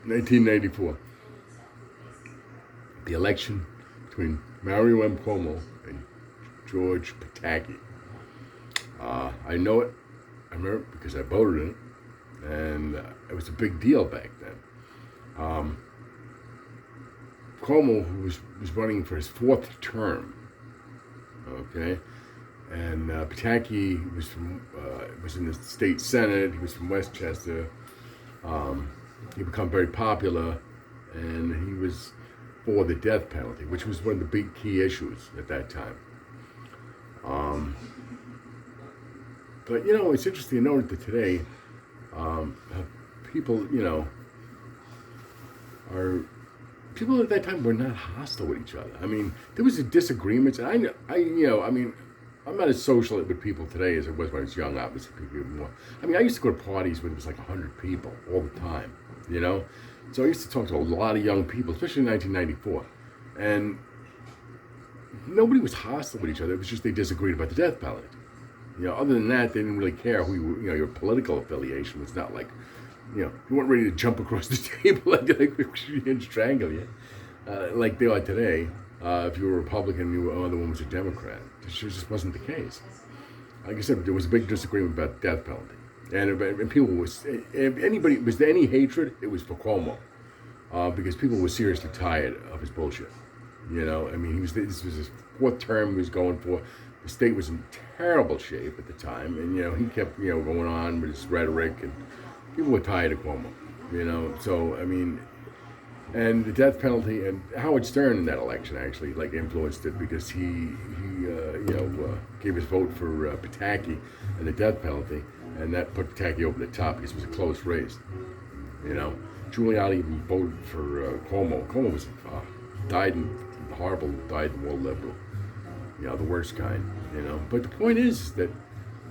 1994, the election between Mario M. Cuomo and George Pataki. I know it. I remember it because I voted in it, and it was a big deal back then. Cuomo was running for his fourth term, okay, and Pataki was in the state senate. He was from Westchester. He became very popular, and he was for the death penalty, which was one of the big key issues at that time. But it's interesting to note that today, people, people at that time were not hostile with each other. I mean, there was a disagreements, and I'm not as social with people today as I was when I was young. Obviously, people more. I mean, I used to go to parties where there was like 100 people all the time. So I used to talk to a lot of young people, especially in 1994, and nobody was hostile with each other. It was just they disagreed about the death penalty. Other than that, they didn't really care who your political affiliation was. Not like, you weren't ready to jump across the table and strangle you, like they are today. If you were a Republican and the other one was a Democrat, it just wasn't the case. Like I said, there was a big disagreement about the death penalty, and people was, if anybody was there any hatred, it was for Cuomo, because people were seriously tired of his bullshit. I mean, this was his fourth term he was going for. The state was in terrible shape at the time, and he kept going on with his rhetoric, and people were tired of Cuomo. So I mean, and the death penalty, and Howard Stern in that election actually influenced it, because he gave his vote for Pataki and the death penalty, and that put Pataki over the top because it was a close race. Giuliani even voted for Cuomo. Cuomo was died in war liberal. The worst kind, But the point is that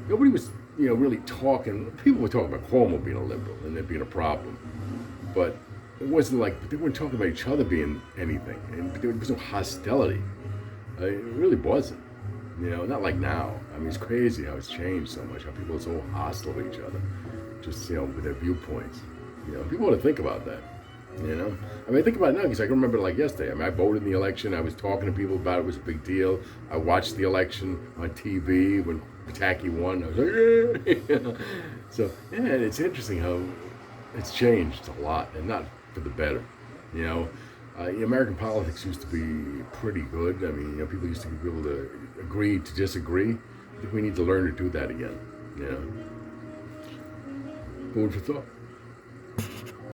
nobody was, really talking. People were talking about Cuomo being a liberal and there being a problem. But it wasn't they weren't talking about each other being anything. And there was no hostility. It really wasn't. Not like now. I mean, it's crazy how it's changed so much, how people are so hostile to each other. Just, with their viewpoints. People want to think about that. I mean, I think about it now because I can remember yesterday. I mean, I voted in the election. I was talking to people about it. It was a big deal. I watched the election on TV when Pataki won. I was like, yeah. So, yeah, it's interesting how it's changed a lot, and not for the better. American politics used to be pretty good. I mean, people used to be able to agree to disagree. I think we need to learn to do that again. Food for thought.